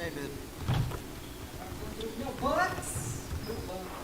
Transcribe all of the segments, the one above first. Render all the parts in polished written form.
Hey, man. No bullets. No bullets.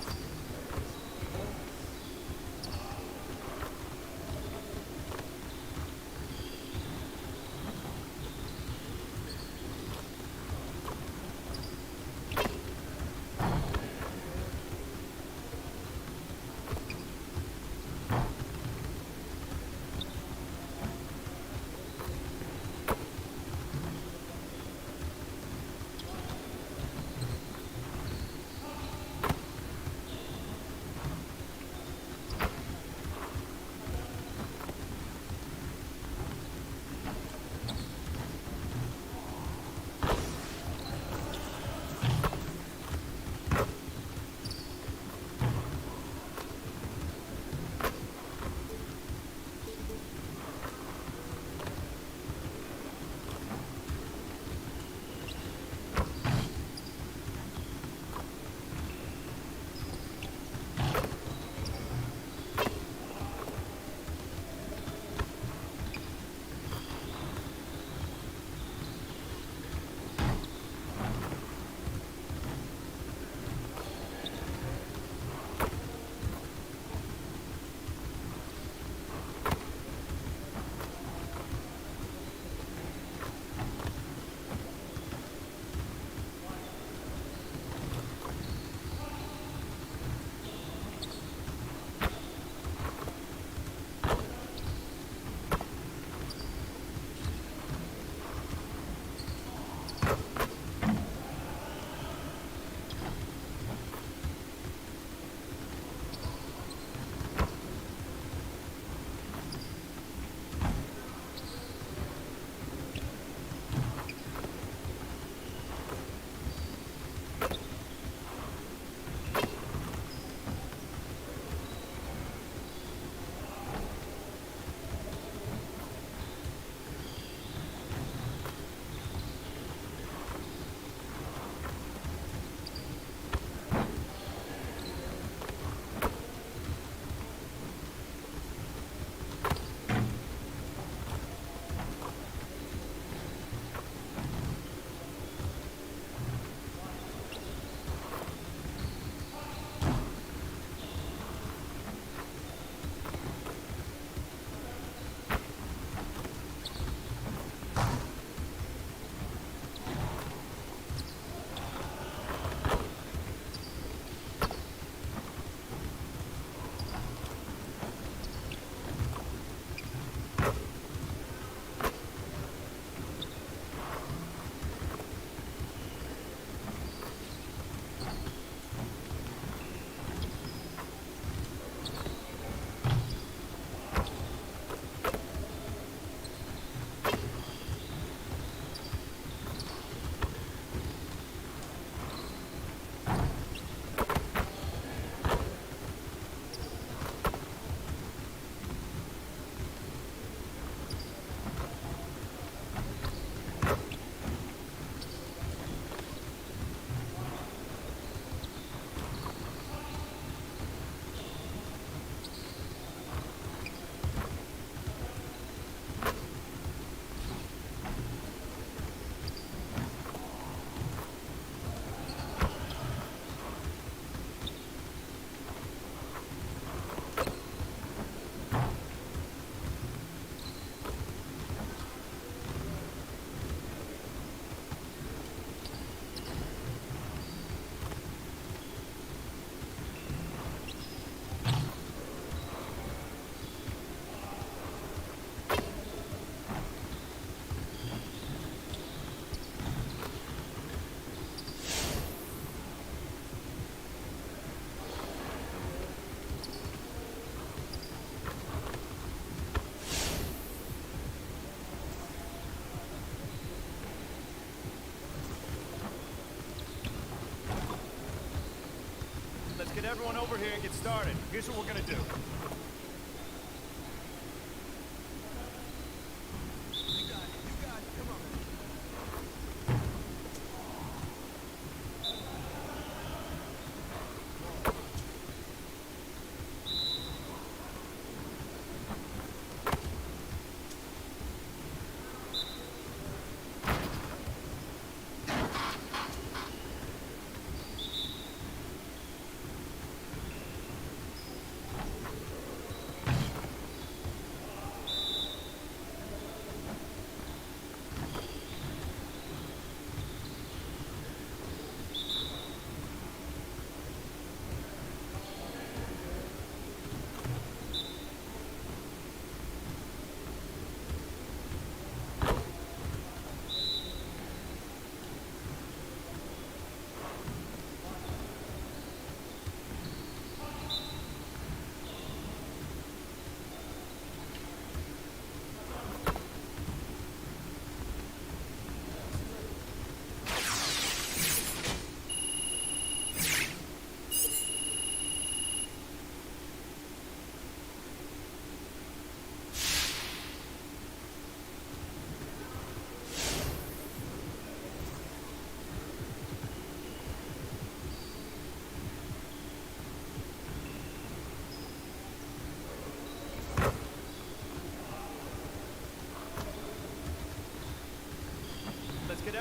Let's get everyone over here and get started. Here's what we're gonna do.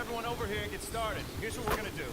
everyone over here and get started. Here's what we're gonna do.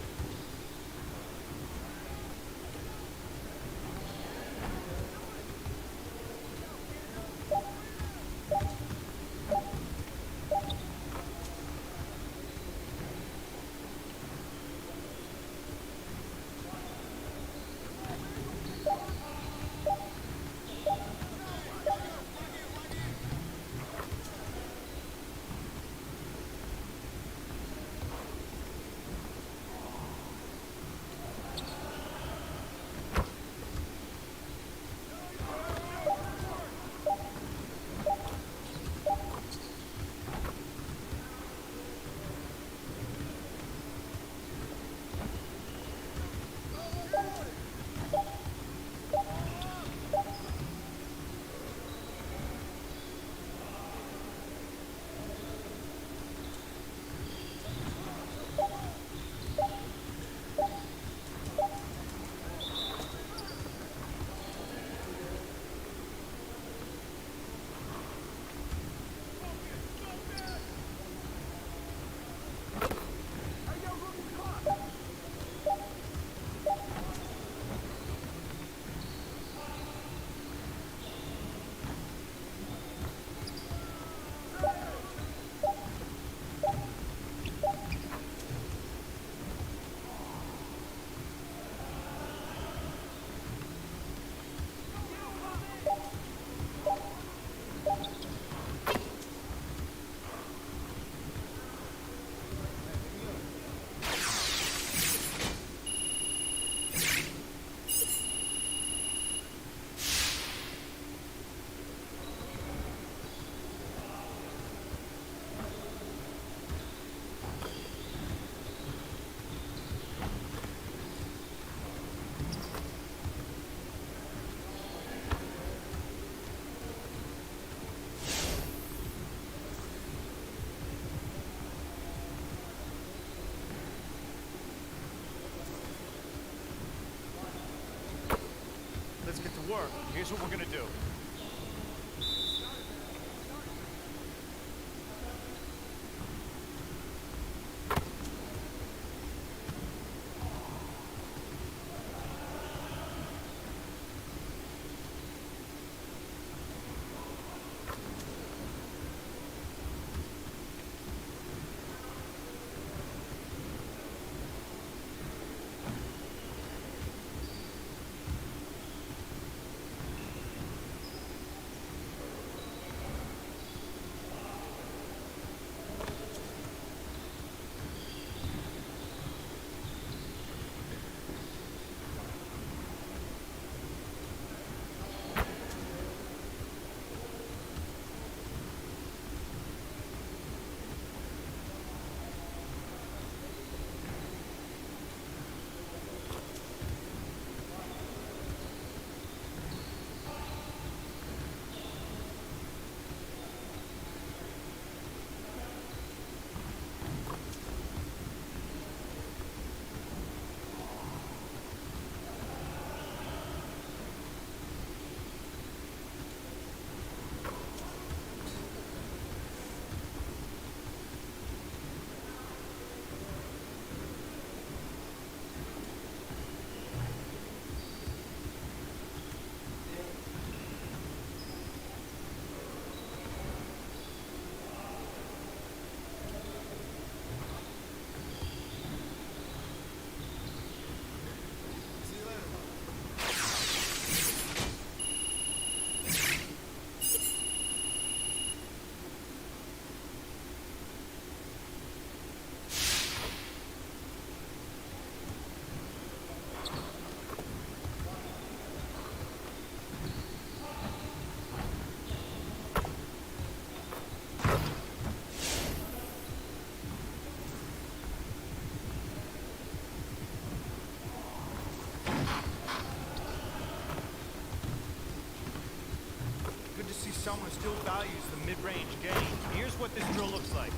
Let's get to work. Here's what we're gonna do. Someone still values the mid-range game. Here's what this drill looks like.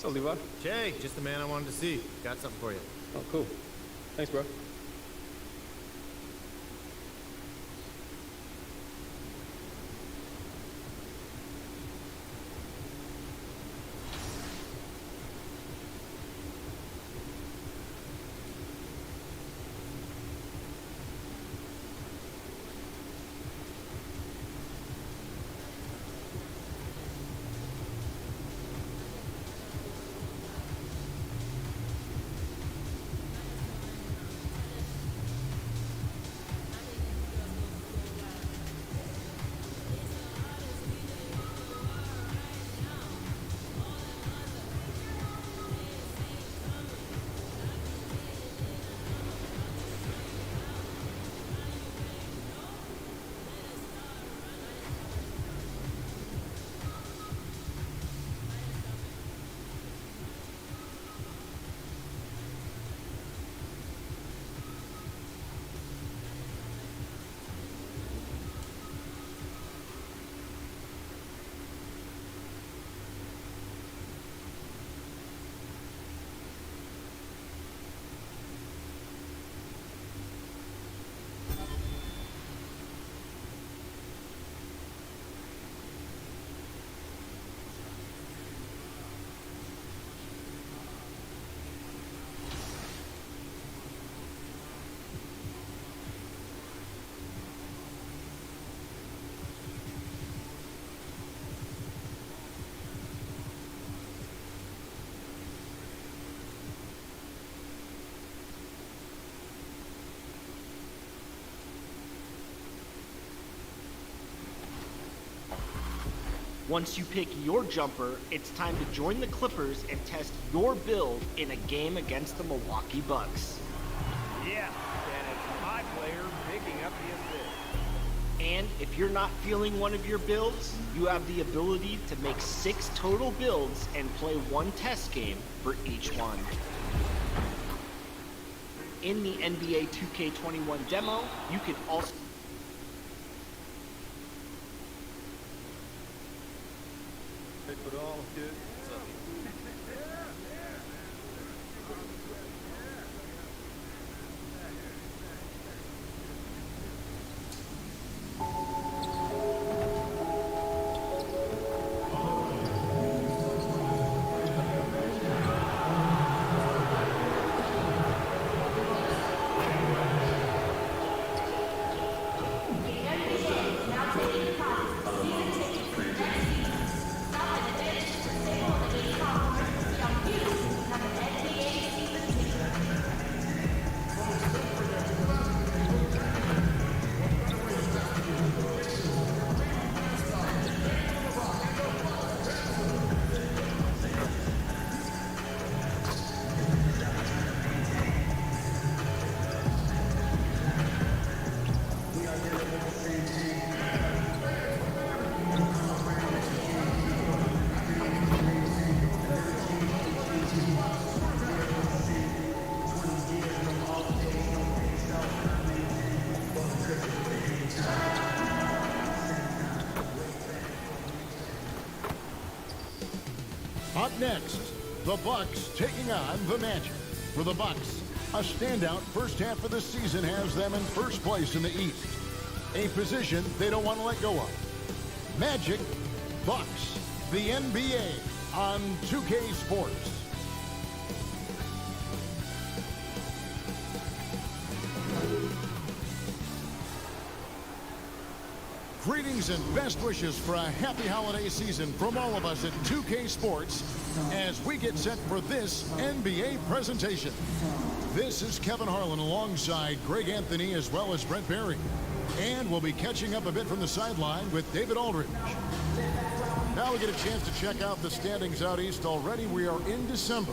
What's up, Levi? Jay, just the man I wanted to see. Got something for you. Oh, cool. Thanks, bro. Once you pick your jumper, it's time to join the Clippers and test your build in a game against the Milwaukee Bucks. Yeah, and it's my player picking up the assist. And if you're not feeling one of your builds, you have the ability to make 6 total builds and play 1 test game for each one. In the NBA 2K21 demo, you can also Up next, the Bucks taking on the Magic. For the Bucks, a standout first half of the season has them in first place in the East, a position they don't want to let go of. Magic, Bucks, the NBA on 2K Sports. Greetings and best wishes for a happy holiday season from all of us at 2K Sports as we get set for this NBA presentation. This is Kevin Harlan alongside Greg Anthony as well as Brent Barry. And we'll be catching up a bit from the sideline with David Aldridge. Now we get a chance to check out the standings out east already. We are in December.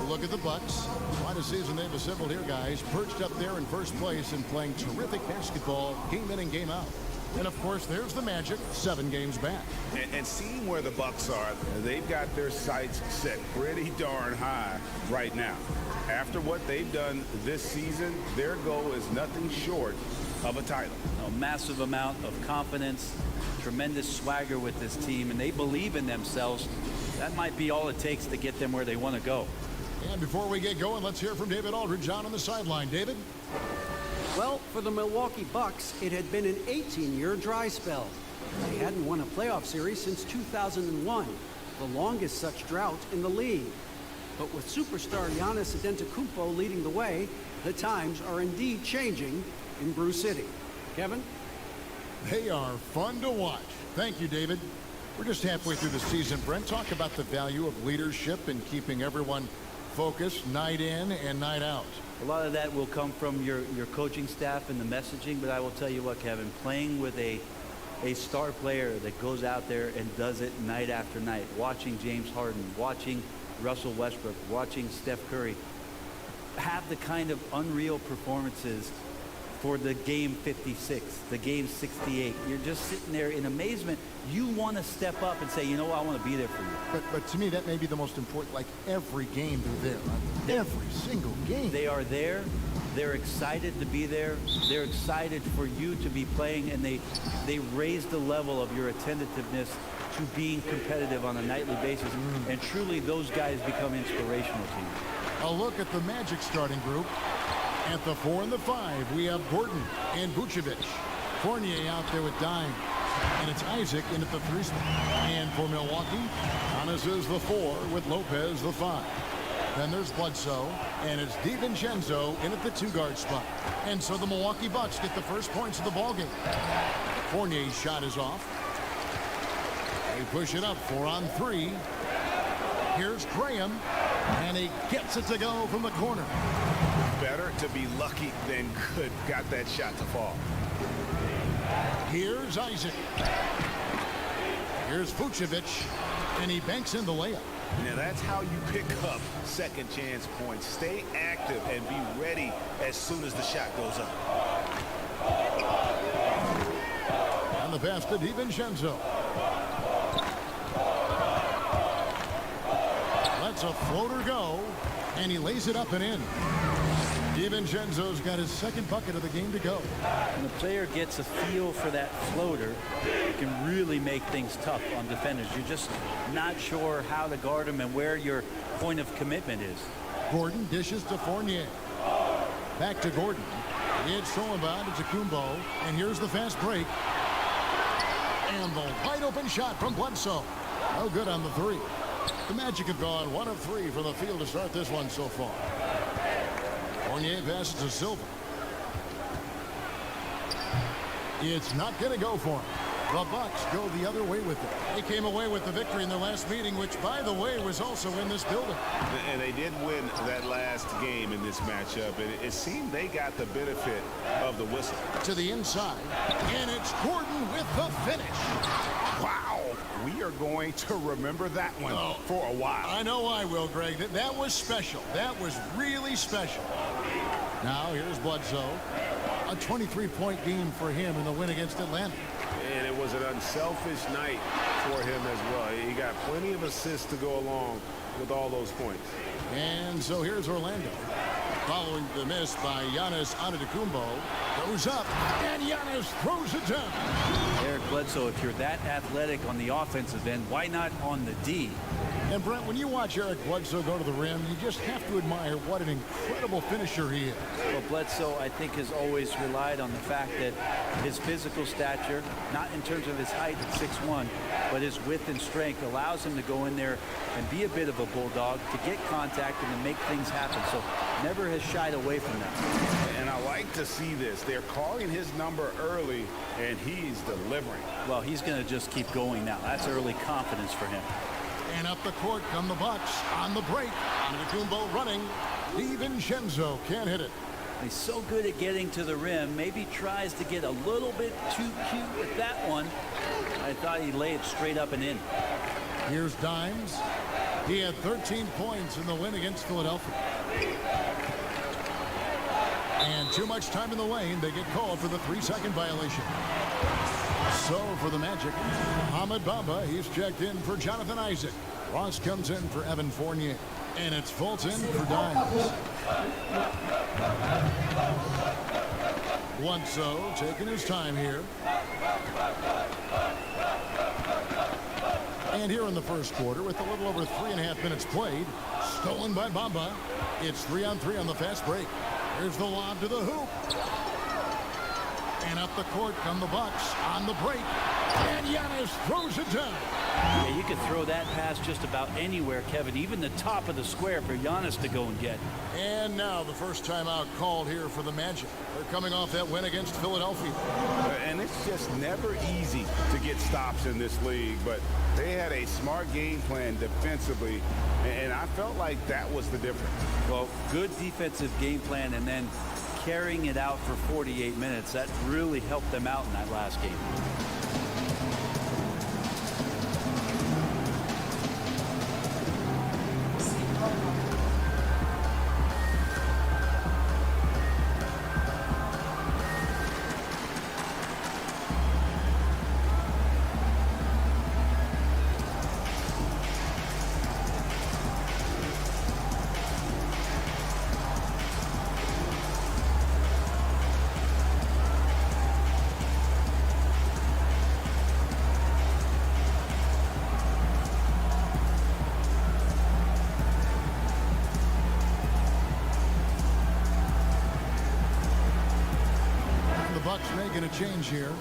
Look at the Bucks. Quite a season they've assembled here, guys. Perched up there in first place and playing terrific basketball game in and game out. And of course, there's the Magic, 7 games back. And seeing where the Bucks are, they've got their sights set pretty darn high right now. After what they've done this season, their goal is nothing short of a title. A massive amount of confidence, tremendous swagger with this team, and they believe in themselves That might be all it takes to get them where they want to go. And before we get going, let's hear from David Aldridge on the sideline. David? Well, for the Milwaukee Bucks, it had been an 18-year dry spell. They hadn't won a playoff series since 2001, the longest such drought in the league. But with superstar Giannis Antetokounmpo leading the way, the times are indeed changing in Brew City. Kevin? They are fun to watch. Thank you, David. We're just halfway through the season, Brent. Talk about the value of leadership and keeping everyone focused night in and night out. A lot of that will come from your coaching staff and the messaging, but I will tell you what, Kevin, playing with a star player that goes out there and does it night after night, watching James Harden, watching Russell Westbrook, watching Steph Curry have the kind of unreal performances for the game 56, the game 68. You're just sitting there in amazement. You want to step up and say, you know what, I want to be there for you. But to me, that may be the most important. Like every game they're there. Every single game. They are there. They're excited to be there. They're excited for you to be playing, and they raise the level of your attentiveness to being competitive on a nightly basis. And truly, those guys become inspirational to you. A look at the Magic starting group. At the 4 and the 5, we have Gordon and Vucevic. Fournier out there with Dime. And it's Isaac in at the 3 spot. And for Milwaukee, Giannis is the 4 with Lopez the 5. Then there's Bledsoe, and it's DiVincenzo in at the 2-guard spot. And so the Milwaukee Bucks get the first points of the ballgame. Fournier's shot is off. They push it up 4 on 3. Here's Graham, and he gets it to go from the corner. Better to be lucky than good. Got that shot to fall. Here's Isaac. Here's Vucevic, and he banks in the layup. Now that's how you pick up second chance points. Stay active and be ready as soon as the shot goes up. And the pass to DiVincenzo. Lets a floater go, and he lays it up and in. DiVincenzo's got his second bucket of the game to go. When the player gets a feel for that floater, it can really make things tough on defenders. You're just not sure how to guard them and where your point of commitment is. Gordon dishes to Fournier. Back to Gordon. It's Solomon to Kumbo, and here's the fast break. And the wide open shot from Bledsoe. No good on the 3. The Magic have gone 1 of 3 from the field to start this one so far. Fournier passes to Silva. It's not going to go for him. The Bucks go the other way with it. They came away with the victory in their last meeting, which, by the way, was also in this building. And they did win that last game in this matchup, and it seemed they got the benefit of the whistle. To the inside, and it's Gordon with the finish. Wow, we are going to remember that one for a while. I know I will, Greg. That was special. That was really special. Now here's Bledsoe. A 23-point game for him in the win against Atlanta. And it was an unselfish night for him as well. He got plenty of assists to go along with all those points. And so here's Orlando. Following the miss by Giannis Antetokounmpo. Goes up, and Giannis throws it down. Eric Bledsoe, if you're that athletic on the offensive end, why not on the D? And Brent, when you watch Eric Bledsoe go to the rim, you just have to admire what an incredible finisher he is. Well, Bledsoe, I think, has always relied on the fact that his physical stature, not in terms of his height at 6'1", but his width and strength allows him to go in there and be a bit of a bulldog, to get contact and to make things happen. So never has shied away from that. And I like to see this. They're calling his number early, and he's delivering. Well, he's going to just keep going now. That's early confidence for him. And up the court come the Bucks on the break. Antetokounmpo running. DiVincenzo can't hit it. He's so good at getting to the rim. Maybe tries to get a little bit too cute with that one. I thought he'd lay it straight up and in. Here's Dimes. He had 13 points in the win against Philadelphia. And too much time in the lane. They get called for the 3-second violation. So for the Magic, Ahmed Bamba, he's checked in for Jonathan Isaac. Ross comes in for Evan Fournier. And it's Fulton for Dimes. Bledsoe taking his time here. And here in the first quarter, with a little over 3.5 minutes played, stolen by Bamba. It's 3-on-3 on the fast break. Here's the lob to the hoop. And up the court come the Bucks on the break. And Giannis throws it down. Yeah, you could throw that pass just about anywhere, Kevin, even the top of the square for Giannis to go and get. And now the first timeout called here for the Magic. They're coming off that win against Philadelphia. And it's just never easy to get stops in this league, but they had a smart game plan defensively, and I felt like that was the difference. Well, good defensive game plan and then carrying it out for 48 minutes. That really helped them out in that last game. Bucks making a change here.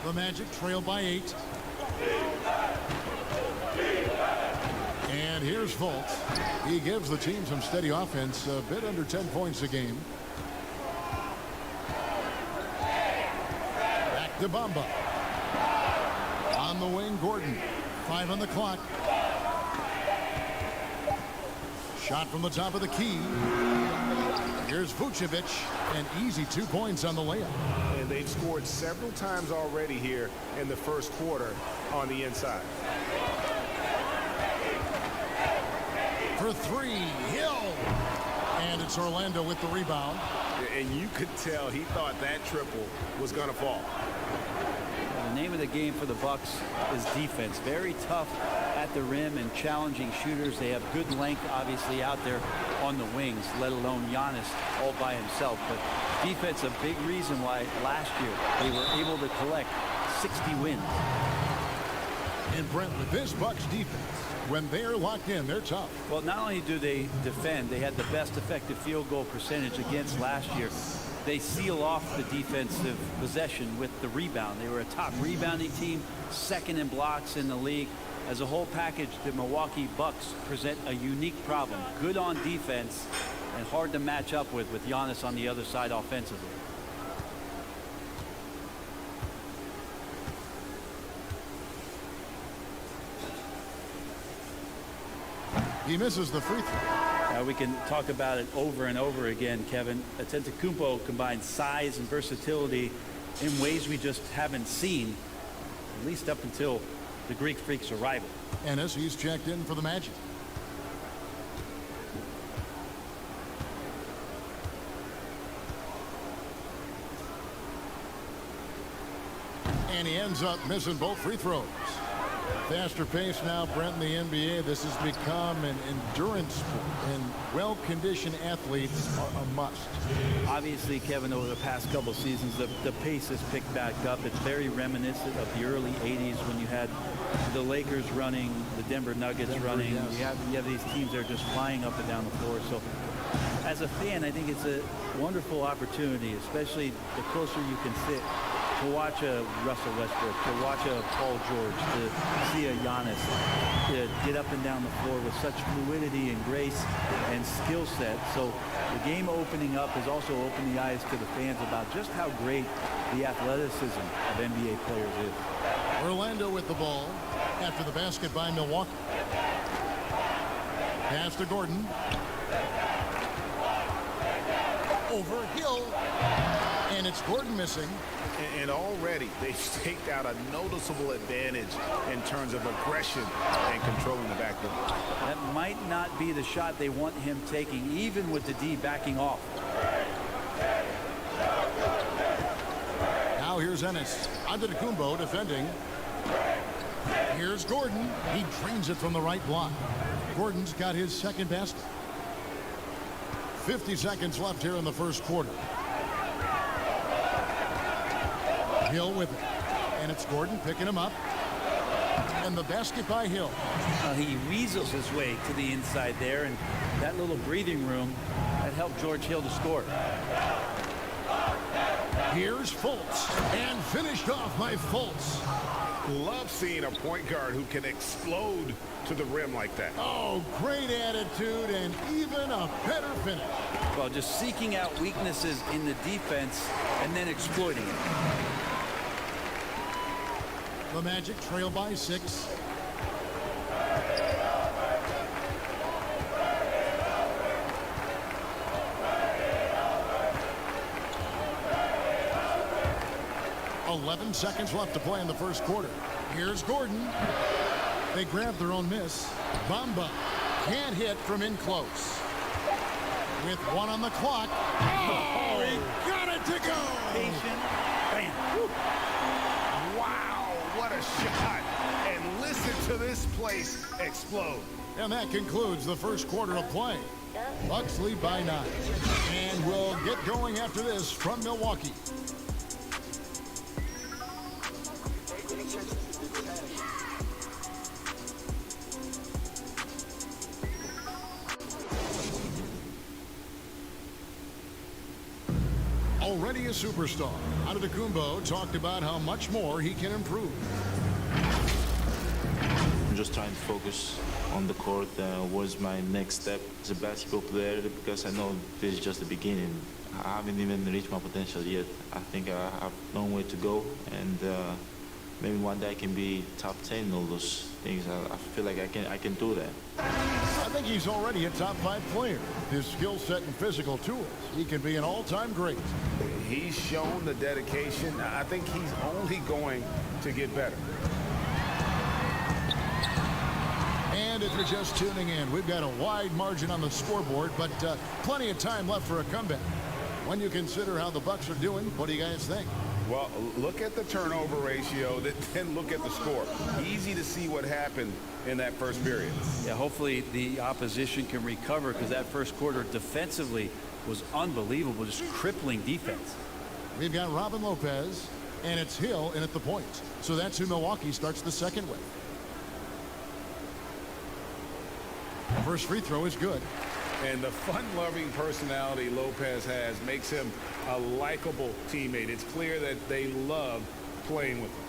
The Magic trail by 8. And here's Fultz. He gives the team some steady offense, a bit under 10 points a game. Back to Bamba. On the wing, Gordon. 5 on the clock. Shot from the top of the key. Here's Vucevic. An easy 2 points on the layup. And they've scored several times already here in the first quarter on the inside. For 3, Hill. And it's Orlando with the rebound. And you could tell he thought that triple was going to fall. The name of the game for the Bucks is defense. Very tough at the rim and challenging shooters. They have good length, obviously, out there on the wings, let alone Giannis all by himself. But defense, a big reason why last year they were able to collect 60 wins. And Brent, with this Bucks defense, when they're locked in, they're tough. Well, not only do they defend, they had the best effective field goal percentage against last year. They seal off the defensive possession with the rebound. They were a top rebounding team, second in blocks in the league. As a whole package, the Milwaukee Bucks present a unique problem. Good on defense and hard to match up with Giannis on the other side offensively. He misses the free throw. We can talk about it over and over again, Kevin. Antetokounmpo combines size and versatility in ways we just haven't seen, at least up until the Greek Freak's arrival. Ennis, he's checked in for the Magic. And he ends up missing both free throws. Faster pace now, Brent, in the NBA. This has become an endurance sport, and well-conditioned athletes are a must. Obviously, Kevin, over the past couple seasons, the pace has picked back up. It's very reminiscent of the early 80s when you had the Lakers running, the Denver Nuggets running. Yes. You have these teams that are just flying up and down the floor. So as a fan, I think it's a wonderful opportunity, especially the closer you can sit, to watch a Russell Westbrook, to watch a Paul George, to see a Giannis get up and down the floor with such fluidity and grace and skill set. So the game opening up has also opened the eyes to the fans about just how great the athleticism of NBA players is. Orlando with the ball after the basket by Milwaukee. Pass to Gordon. Over Hill. And it's Gordon missing. And already they've staked out a noticeable advantage in terms of aggression and controlling the backcourt. That might not be the shot they want him taking, even with the D backing off. Now here's Ennis. Antetokounmpo defending. Here's Gordon. He drains it from the right block. Gordon's got his second basket. 50 seconds left here in the first quarter. Hill with it. And it's Gordon picking him up. And the basket by Hill. He weasels his way to the inside there, and that little breathing room that helped George Hill to score. Here's Fultz, and finished off by Fultz. Love seeing a point guard who can explode to the rim like that. Oh, great attitude and even a better finish. Well, just seeking out weaknesses in the defense and then exploiting it. The Magic trail by 6. "11 seconds left to play in the first quarter. Here's Gordon. They grab their own miss. Bamba can't hit from in close. With 1 on the clock. Oh, he got it to go! Patient. Bam. Woo. Wow, what a shot. And listen to this place explode. And that concludes the first quarter of play. Bucks lead by 9. And we'll get going after this from Milwaukee. Already a superstar, Antetokounmpo talked about how much more he can improve. I'm just trying to focus on the court. What's my next step as a basketball player? Because I know this is just the beginning. I haven't even reached my potential yet. I think I have a long way to go, and maybe one day I can be top 10 in all those things. I feel like I can do that. I think he's already a top 5 player. His skill set and physical tools, he can be an all-time great. He's shown the dedication. I think he's only going to get better. And if you're just tuning in, we've got a wide margin on the scoreboard, but plenty of time left for a comeback. When you consider how the Bucks are doing, what do you guys think? Well, look at the turnover ratio, then look at the score. Easy to see what happened in that first period. Yeah, hopefully the opposition can recover, because that first quarter defensively was unbelievable, just crippling defense. We've got Robin Lopez, and it's Hill in at the point. So that's who Milwaukee starts the second with. First free throw is good. And the fun-loving personality Lopez has makes him a likable teammate. It's clear that they love playing with him.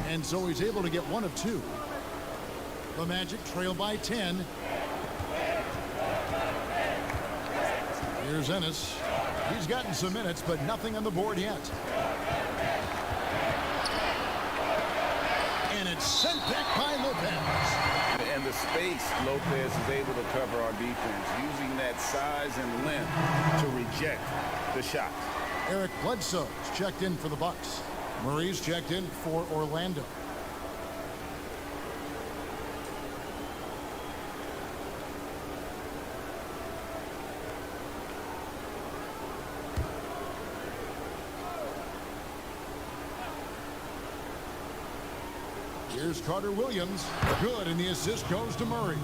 And so he's able to get 1 of 2. The Magic trail by 10. Here's Ennis. He's gotten some minutes, but nothing on the board yet. And it's sent back by Lopez. And the space Lopez is able to cover on defense, using that size and length to reject the shot. Eric Bledsoe's checked in for the Bucks. Murray's checked in for Orlando. Here's Carter Williams. Good, and the assist goes to Murray.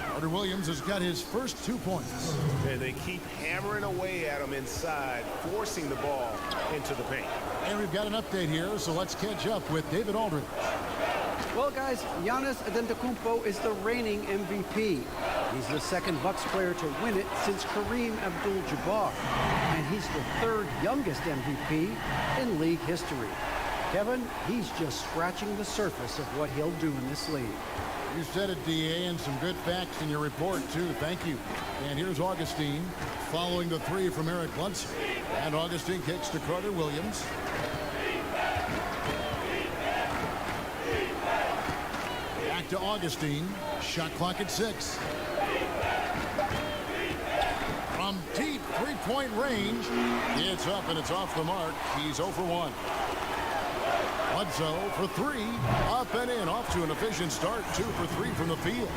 Carter Williams has got his first 2 points. And they keep hammering away at him inside, forcing the ball into the paint. And we've got an update here, so let's catch up with David Aldridge. Well, guys, Giannis Antetokounmpo is the reigning MVP. He's the second Bucks player to win it since Kareem Abdul-Jabbar. And he's the 3rd youngest MVP in league history. Kevin, he's just scratching the surface of what he'll do in this league. You said it, D.A., and some good facts in your report, too. Thank you. And here's Augustine following the 3 from Eric Bledsoe. And Augustine kicks to Carter Williams. Back to Augustine. Shot clock at 6. From deep three-point range, it's up and it's off the mark. He's 0 for 1. Bledsoe for 3, up and in, off to an efficient start, 2 for 3 from the field.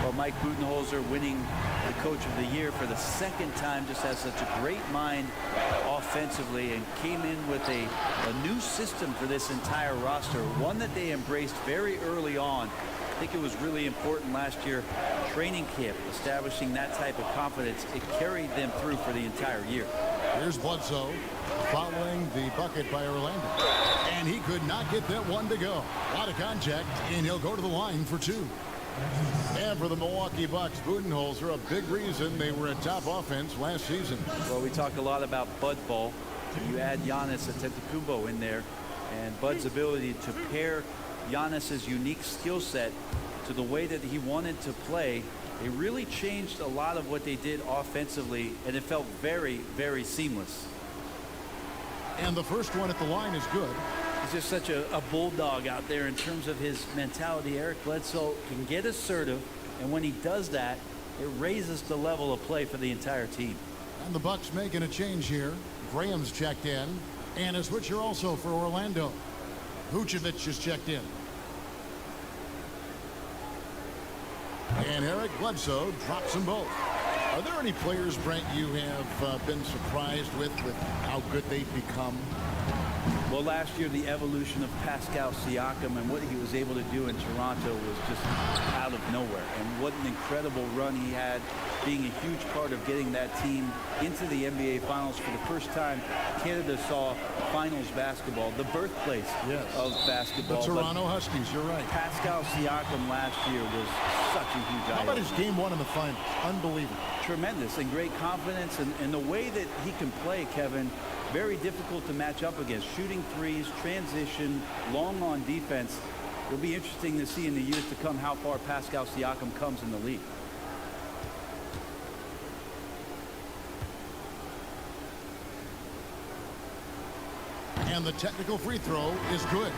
Well, Mike Budenholzer winning the Coach of the Year for the 2nd time, just has such a great mind defensively and came in with a new system for this entire roster, one that they embraced very early on. I think it was really important last year, training camp, establishing that type of confidence. It carried them through for the entire year. Here's Bledsoe following the bucket by Orlando. And he could not get that one to go. A lot of contact, and he'll go to the line for 2. And for the Milwaukee Bucks, Budenholzer, a big reason they were a top offense last season. Well, we talk a lot about Bud ball. You add Giannis Antetokounmpo in there, and Bud's ability to pair Giannis's unique skill set to the way that he wanted to play. It really changed a lot of what they did offensively, and it felt very, very seamless. And the first one at the line is good. He's just such a bulldog out there in terms of his mentality. Eric Bledsoe can get assertive, and when he does that, it raises the level of play for the entire team. And the Bucks making a change here. Graham's checked in, and a switcher also for Orlando. Vucevic is checked in. And Eric Bledsoe drops them both. Are there any players, Brent, you have been surprised with how good they've become? Well, last year, the evolution of Pascal Siakam and what he was able to do in Toronto was just out of nowhere. And what an incredible run he had, being a huge part of getting that team into the NBA Finals for the first time. Canada saw finals basketball, the birthplace of basketball. The Toronto Huskies, you're right. Pascal Siakam last year was such a huge How item. about his game 1 in the finals? Unbelievable. Tremendous, and great confidence, and the way that he can play, Kevin, very difficult to match up against. Shooting threes, transition, long on defense. It'll be interesting to see in the years to come how far Pascal Siakam comes in the league. And the technical free throw is good.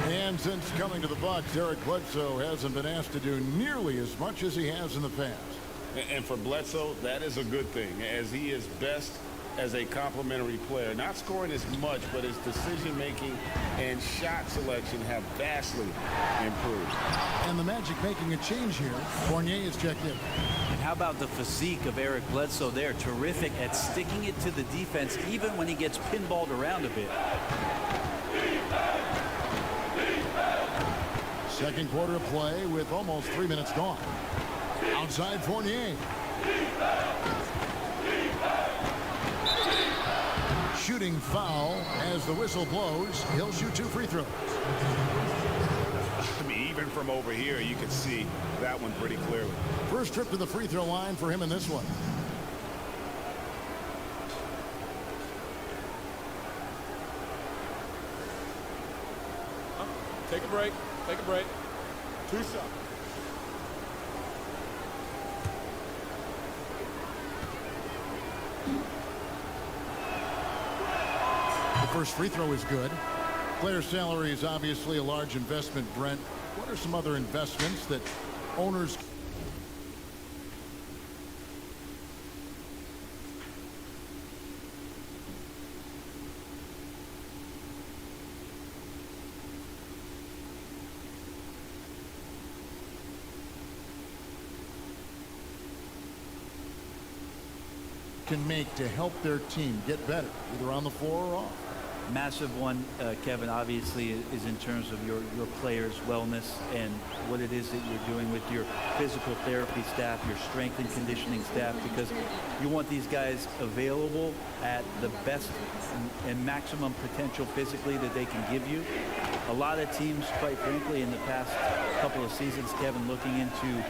And since coming to the Bucks, Eric Bledsoe hasn't been asked to do nearly as much as he has in the past. And for Bledsoe, that is a good thing, as he is best as a complementary player. Not scoring as much, but his decision-making and shot selection have vastly improved. And the Magic making a change here. Fournier is checked in. And how about the physique of Eric Bledsoe there? Terrific at sticking it to the defense, even when he gets pinballed around a bit. Second quarter of play with almost 3 minutes gone. Outside Fournier. Shooting foul as the whistle blows. He'll shoot 2 free throws. I mean, even from over here, you can see that one pretty clearly. First trip to the free throw line for him in this one. Take a break. Take a break. 2 shots. The first free throw is good. Player salary is obviously a large investment, Brent. What are some other investments that owners can make to help their team get better, either on the floor or off? Massive one, Kevin, obviously, is in terms of your players' wellness and what it is that you're doing with your physical therapy staff, your strength and conditioning staff, because you want these guys available at the best and maximum potential physically that they can give you. A lot of teams, quite frankly, in the past couple of seasons, Kevin, looking into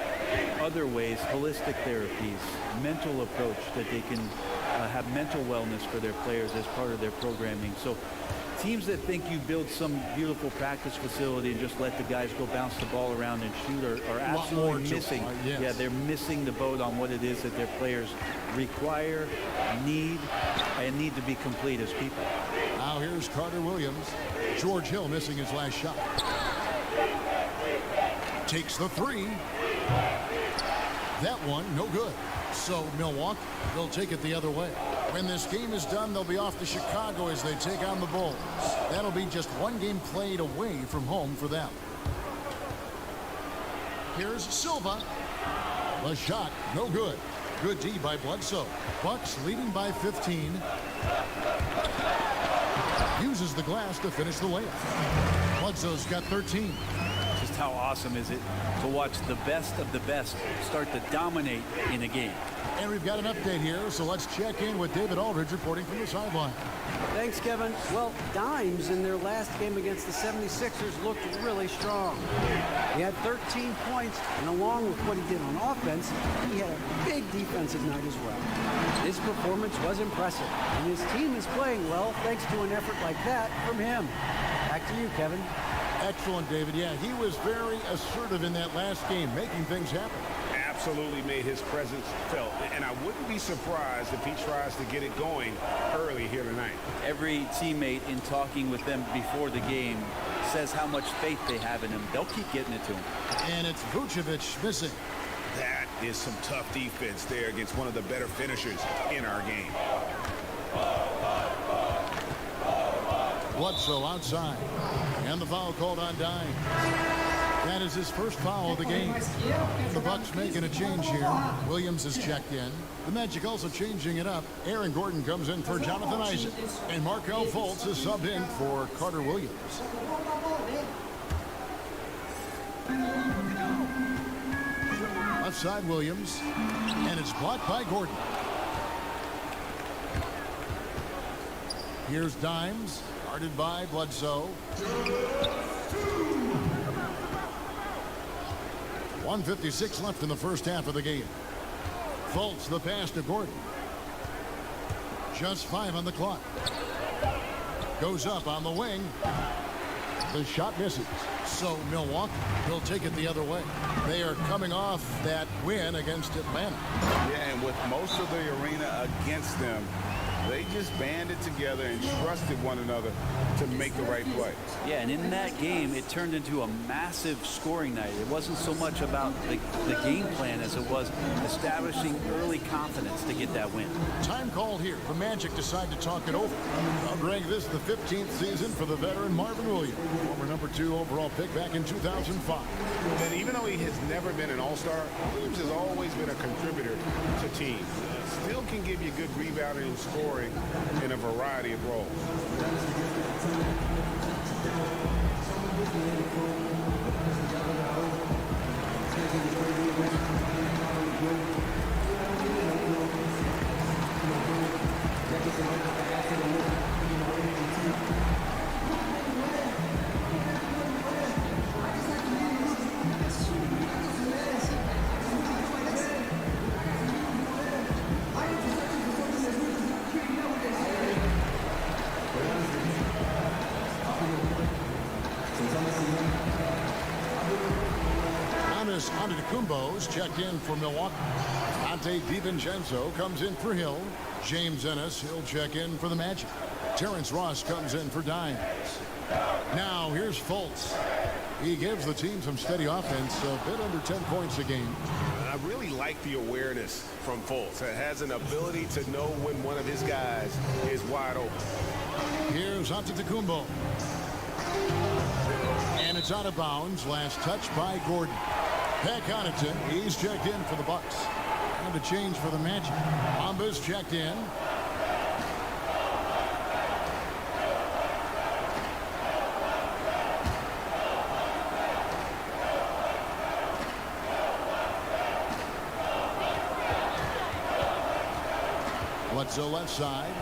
other ways, holistic therapies, mental approach that they can have mental wellness for their players as part of their programming. So teams that think you build some beautiful practice facility and just let the guys go bounce the ball around and shoot are absolutely missing. Yes. Yeah, they're missing the boat on what it is that their players require, need, and need to be complete as people. Now here's Carter Williams. George Hill missing his last shot. Takes the three. That one, no good. So Milwaukee, they'll take it the other way. When this game is done, they'll be off to Chicago as they take on the Bulls. That'll be just one game played away from home for them. Here's Silva. The shot, no good. Good D by Bledsoe. Bucks leading by 15. Uses the glass to finish the layup. Bledsoe's got 13. Just how awesome is it to watch the best of the best start to dominate in a game. And we've got an update here, so let's check in with David Aldridge reporting from the sideline. Thanks, Kevin. Well, Dimes in their last game against the 76ers looked really strong. He had 13 points, and along with what he did on offense, he had a big defensive night as well. His performance was impressive, and his team is playing well thanks to an effort like that from him. Back to you, Kevin. Excellent, David. Yeah, he was very assertive in that last game, making things happen. Absolutely made his presence felt, and I wouldn't be surprised if he tries to get it going early here tonight. Every teammate in talking with them before the game says how much faith they have in him. They'll keep getting it to him. And it's Vucevic missing. That is some tough defense there against one of the better finishers in our game. Bledsoe outside, and the foul called on Dimes. That is his first foul of the game. The Bucks making a change here. Williams is checked in. The Magic also changing it up. Aaron Gordon comes in for Jonathan Isaac. And Markelle Fultz is subbed in for Carter Williams. Left side Williams. And it's blocked by Gordon. Here's Dimes. Guarded by Bledsoe. 1:56 left in the first half of the game. Fultz the pass to Gordon. Just 5 on the clock. Goes up on the wing. The shot misses. So Milwaukee will take it the other way. They are coming off that win against Atlanta. Yeah, and with most of the arena against them, they just banded together and trusted one another to make the right play. Yeah, and in that game, it turned into a massive scoring night. It wasn't so much about the game plan as it was establishing early confidence to get that win. Time called here. The Magic decide to talk it over. Greg, this is the 15th season for the veteran Marvin Williams, former #2 overall pick back in 2005. And even though he has never been an all-star, Williams has always been a contributor to teams. Still can give you good rebounding and scoring in a variety of roles. Antetokounmpo's checked in for Milwaukee. Ante DiVincenzo comes in for Hill. James Ennis, he'll check in for the Magic. Terrence Ross comes in for Dimes. Now here's Fultz. He gives the team some steady offense, a bit under 10 points a game. I really like the awareness from Fultz. It has an ability to know when one of his guys is wide open. Here's Antetokounmpo. And it's out of bounds. Last touch by Gordon. Pat Connaughton, he's checked in for the Bucks. And a change for the Magic. Mamba's checked in. Bledsoe left side.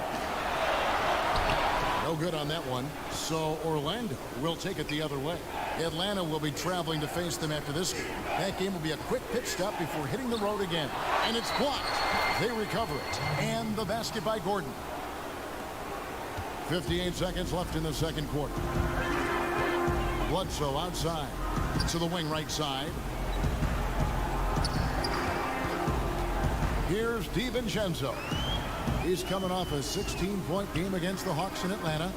No good on that one. So Orlando will take it the other way. Atlanta will be traveling to face them after this game. That game will be a quick pit stop before hitting the road again. And it's blocked. They recover it. And the basket by Gordon. 58 seconds left in the second quarter. Bledsoe outside to the wing right side. Here's DiVincenzo. He's coming off a 16-point game against the Hawks in Atlanta.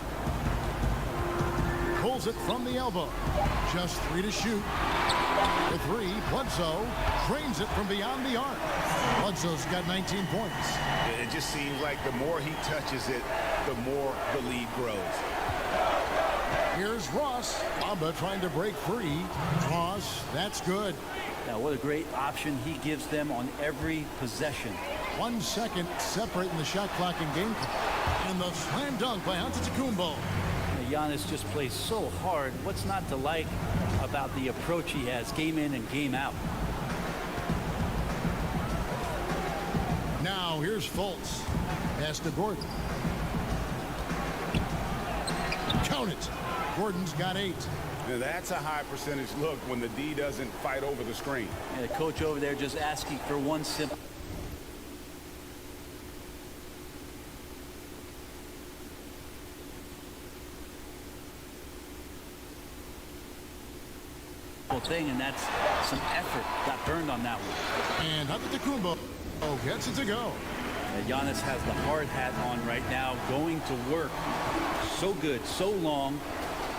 Pulls it from the elbow. Just 3 to shoot. The 3, Bledsoe drains it from beyond the arc. Bledsoe's got 19 points. It just seems like the more he touches it, the more the lead grows. Here's Ross. Mamba trying to break free. Ross, that's good. Now, what a great option he gives them on every possession. 1 second separating the shot clock and game clock. And the slam dunk by Antetokounmpo. Giannis just plays so hard. What's not to like about the approach he has game in and game out? Now here's Fultz. Pass to Gordon. Count it. Gordon's got 8. Now that's a high percentage look when the D doesn't fight over the screen. And the coach over there just asking for one simple thing, and that's some effort got burned on that one. And Antetokounmpo gets it to go. Giannis has the hard hat on right now, going to work. So good, so long,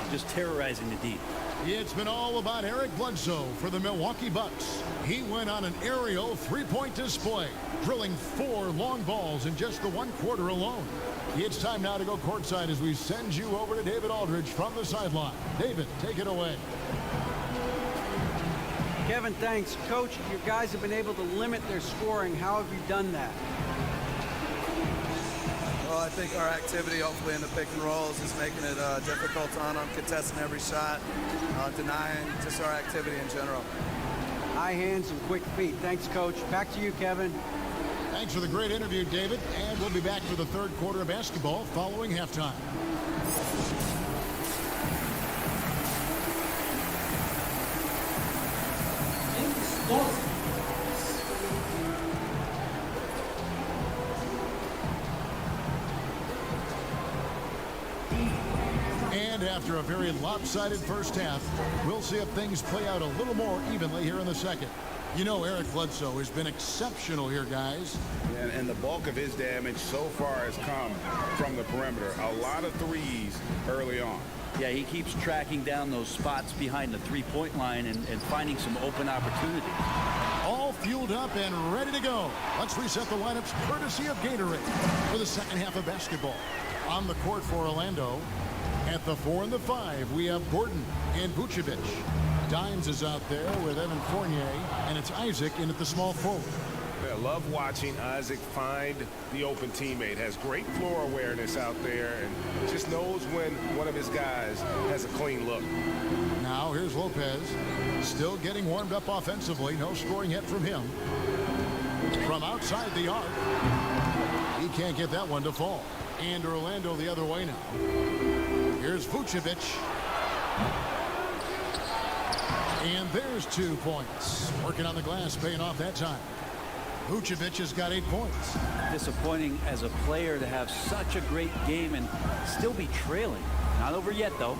just terrorizing the D. It's been all about Eric Bledsoe for the Milwaukee Bucks. He went on an aerial three-point display, drilling 4 long balls in just the 1 quarter alone. It's time now to go courtside as we send you over to David Aldridge from the sideline. David, take it away. Kevin, thanks. Coach, your guys have been able to limit their scoring. How have you done that? Well, I think our activity, hopefully in the pick and rolls, is making it difficult on them, contesting every shot, denying, just our activity in general. High hands and quick feet. Thanks, Coach. Back to you, Kevin. Thanks for the great interview, David. And we'll be back for the 3rd quarter of basketball following halftime. And after a very lopsided first half, we'll see if things play out a little more evenly here in the second. You know, Eric Bledsoe has been exceptional here, guys. And the bulk of his damage so far has come from the perimeter. A lot of threes early on. Yeah, he keeps tracking down those spots behind the three-point line and finding some open opportunities. All fueled up and ready to go. Let's reset the lineups courtesy of Gatorade for the second half of basketball. On the court for Orlando, at the 4 and the 5, we have Gordon and Vucevic. Dimes is out there with Evan Fournier, and it's Isaac in at the small forward. I love watching Isaac find the open teammate. Has great floor awareness out there and just knows when one of his guys has a clean look. Now here's Lopez, still getting warmed up offensively. No scoring yet from him. From outside the arc, he can't get that one to fall. And Orlando the other way now. Here's Vucevic. And there's 2 points. Working on the glass, paying off that time. Vucevic has got 8 points. Disappointing as a player to have such a great game and still be trailing. Not over yet, though.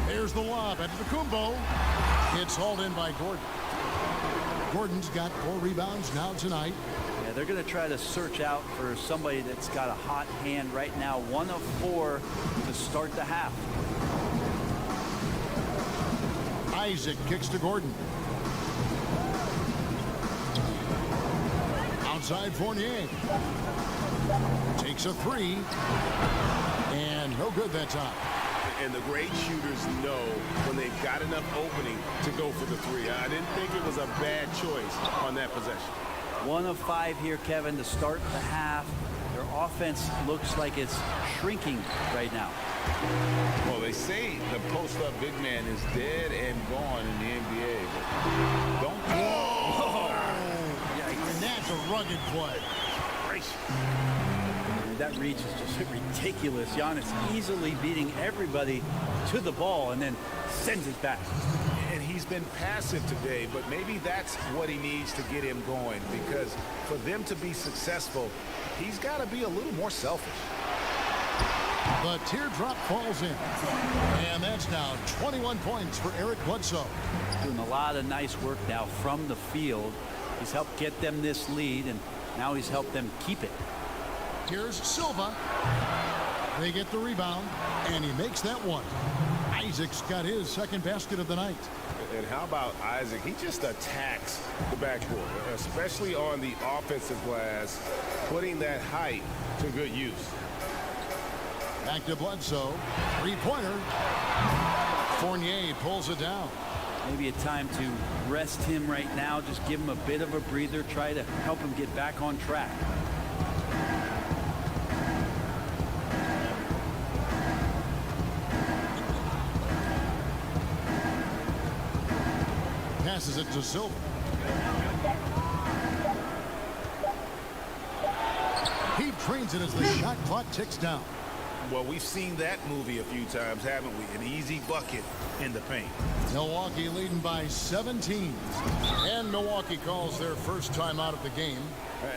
There's the lob at Antetokounmpo. It's hauled in by Gordon. Gordon's got 4 rebounds now tonight. Yeah, they're going to try to search out for somebody that's got a hot hand right now. 1 of 4 to start the half. Isaac kicks to Gordon. Outside Fournier. Takes a 3. And no good that time. And the great shooters know when they've got enough opening to go for the 3. I didn't think it was a bad choice on that possession. 1 of 5 here, Kevin, to start the half. Their offense looks like it's shrinking right now. Well, they say the post-up big man is dead and gone in the NBA. But don't. Whoa! And that's a rugged play. That reach is just ridiculous. Giannis easily beating everybody to the ball and then sends it back. And he's been passive today, but maybe that's what he needs to get him going, because for them to be successful, he's got to be a little more selfish. The teardrop falls in. And that's now 21 points for Eric Bledsoe. Doing a lot of nice work now from the field. He's helped get them this lead, and now he's helped them keep it. Here's Silva. They get the rebound, and he makes that one. Isaac's got his second basket of the night. And how about Isaac? He just attacks the backboard, especially on the offensive glass, putting that height to good use. Back to Bledsoe. Three-pointer. Fournier pulls it down. Maybe a time to rest him right now, just give him a bit of a breather, try to help him get back on track. Passes it to Silva. He trains it as the shot clock ticks down. Well, we've seen that movie a few times, haven't we? An easy bucket in the paint. Milwaukee leading by 17. And Milwaukee calls their first time out of the game.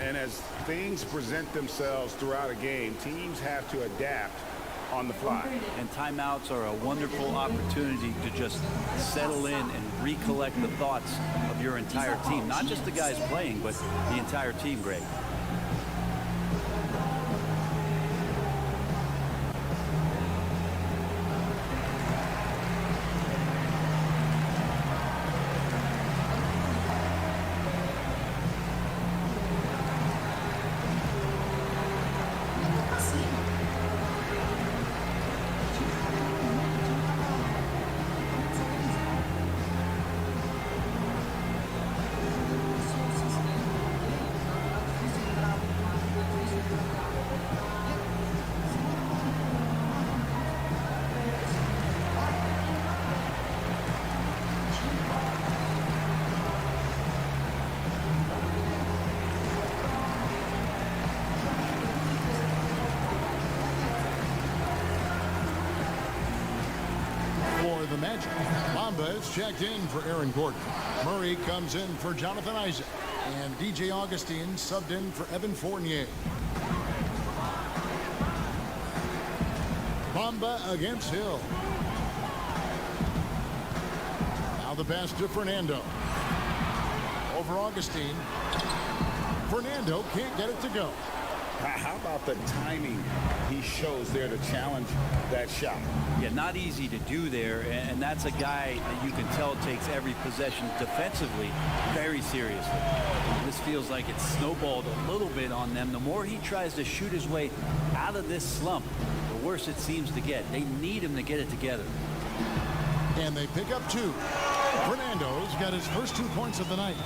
And as things present themselves throughout a game, teams have to adapt on the fly. And timeouts are a wonderful opportunity to just settle in and recollect the thoughts of your entire team. Not just the guys playing, but the entire team, Greg. The Magic. Bamba is checked in for Aaron Gordon. Murray comes in for Jonathan Isaac. And DJ Augustine subbed in for Evan Fournier. Bamba against Hill. Now the pass to Fernando. Over Augustine. Fernando can't get it to go. How about the timing he shows there to challenge that shot? Yeah, not easy to do there, and that's a guy that you can tell takes every possession defensively very seriously. This feels like it's snowballed a little bit on them. The more he tries to shoot his way out of this slump, the worse it seems to get. They need him to get it together. And they pick up two. Fernando's got his first 2 points of the night.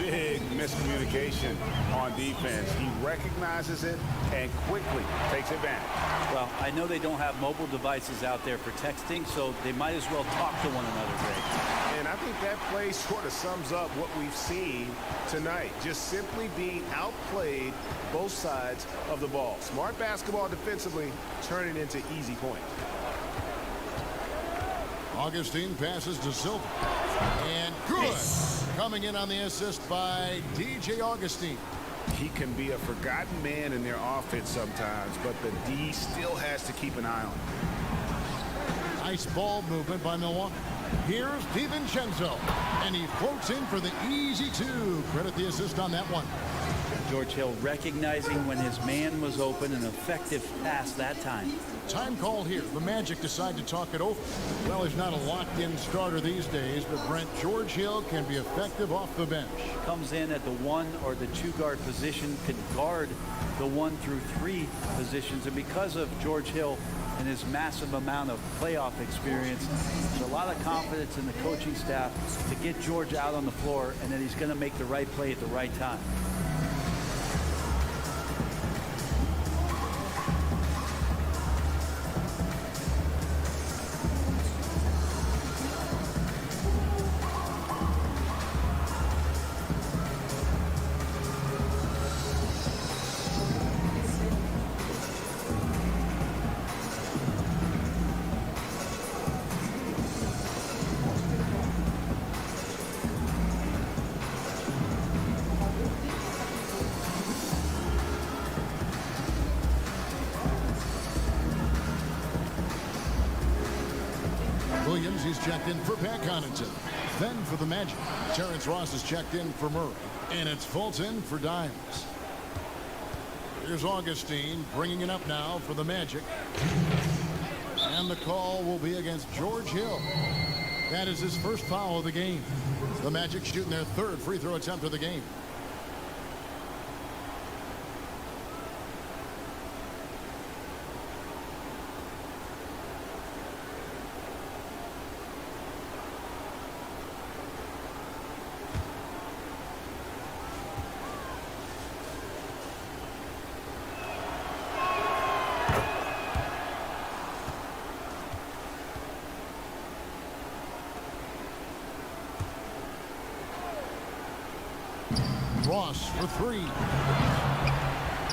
Big miscommunication on defense. He recognizes it and quickly takes advantage. Well, I know they don't have mobile devices out there for texting, so they might as well talk to one another, Greg. And I think that play sort of sums up what we've seen tonight. Just simply being outplayed both sides of the ball. Smart basketball defensively, turning into easy points. Augustine passes to Silva. And good. Coming in on the assist by DJ Augustine. He can be a forgotten man in their offense sometimes, but the D still has to keep an eye on him. Nice ball movement by Milwaukee. Here's DiVincenzo. And he floats in for the easy two. Credit the assist on that one. George Hill recognizing when his man was open, an effective pass that time. Time call here. The Magic decide to talk it over. Well, he's not a locked-in starter these days, but Brent, George Hill can be effective off the bench. Comes in at the 1 or the 2 guard position, can guard the 1 through 3 positions, and because of George Hill and his massive amount of playoff experience, there's a lot of confidence in the coaching staff to get George out on the floor and that he's going to make the right play at the right time. Williams, he's checked in for Pat Connaughton. Then for the Magic, Terrence Ross is checked in for Murray. And it's Fulton for Dimes. Here's Augustine bringing it up now for the Magic. And the call will be against George Hill. That is his first foul of the game. The Magic shooting their 3rd free throw attempt of the game. Ross for three.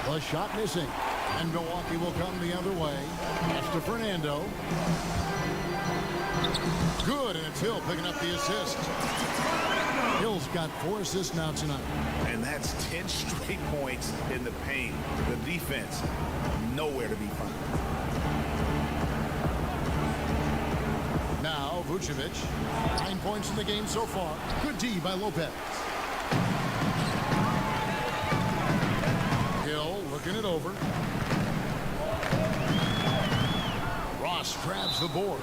The shot missing. And Milwaukee will come the other way. That's to Fernando. Good, and it's Hill picking up the assist. Hill's got 4 assists now tonight. And that's 10 straight points in the paint. The defense, nowhere to be found. Now, Vucevic. 9 points in the game so far. Good D by Lopez. Hill looking it over. Ross grabs the board.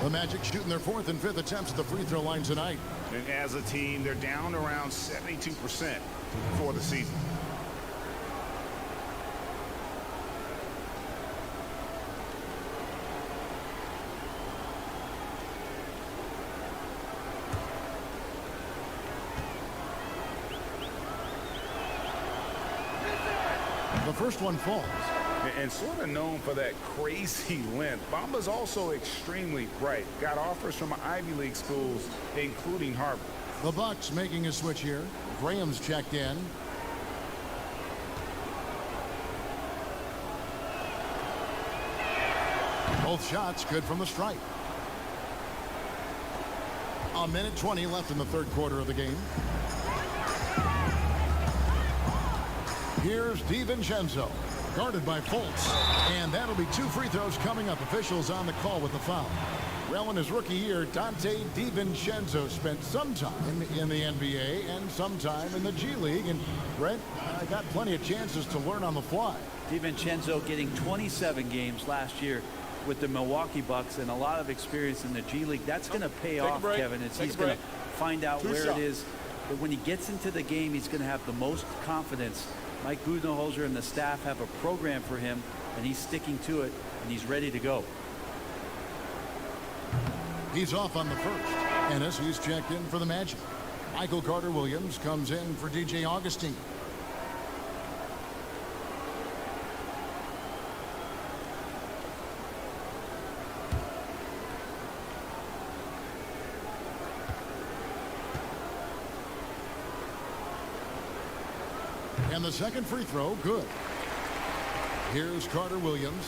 The Magic shooting their 4th and 5th attempts at the free throw line tonight. And as a team, they're down around 72% for the season. The first one falls. And sort of known for that crazy length, Bamba's also extremely bright. Got offers from Ivy League schools, including Harvard. The Bucks making a switch here. Graham's checked in. Both shots good from the stripe. A minute 20 left in the third quarter of the game. Here's DiVincenzo, guarded by Fultz. And that'll be 2 free throws coming up. Officials on the call with the foul. Well, in his rookie year, Dante DiVincenzo spent some time in the NBA and some time in the G League. And Brent got plenty of chances to learn on the fly. DiVincenzo getting 27 games last year with the Milwaukee Bucks and a lot of experience in the G League. That's going to pay off, Kevin, as he's going to find out where it is. But when he gets into the game, he's going to have the most confidence. Mike Budenholzer and the staff have a program for him, and he's sticking to it, and he's ready to go. He's off on the first. Ennis, he's checked in for the Magic. Michael Carter-Williams comes in for DJ Augustine. And the second free throw, good. Here's Carter-Williams.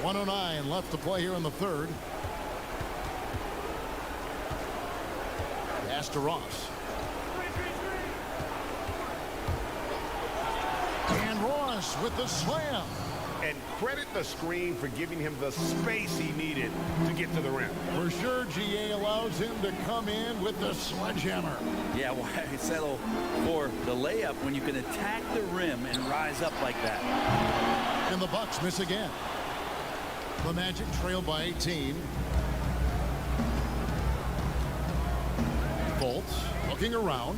1:09 left to play here in the third. Pass to Ross. And Ross with the slam. And credit the screen for giving him the space he needed to get to the rim. For sure, GA allows him to come in with the sledgehammer. Yeah, why settle for the layup when you can attack the rim and rise up like that? And the Bucks miss again. The Magic trail by 18. Fultz looking around.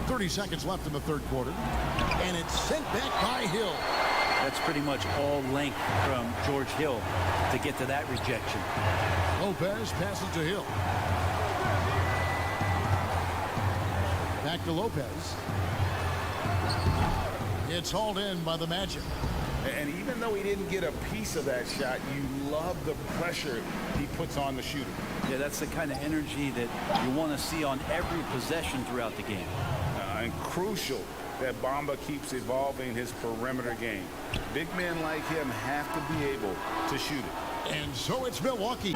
30 seconds left in the third quarter. And it's sent back by Hill. That's pretty much all length from George Hill to get to that rejection. Lopez passes to Hill. Back to Lopez. It's hauled in by the Magic. And even though he didn't get a piece of that shot, you love the pressure he puts on the shooter. Yeah, that's the kind of energy that you want to see on every possession throughout the game. And crucial that Bamba keeps evolving his perimeter game. Big men like him have to be able to shoot it. And so it's Milwaukee.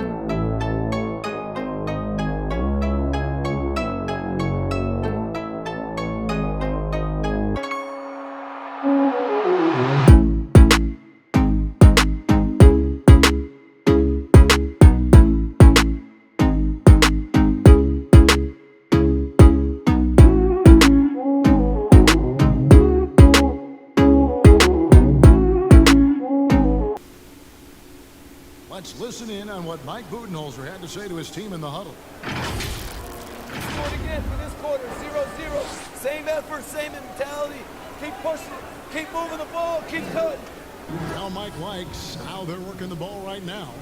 Let's listen in on what Mike Budenholzer had to say to his team in the huddle. Scored again for this quarter, 0-0. Same effort, same mentality. Keep pushing it, keep moving the ball, keep cutting. Now Mike likes how they're working the ball right now.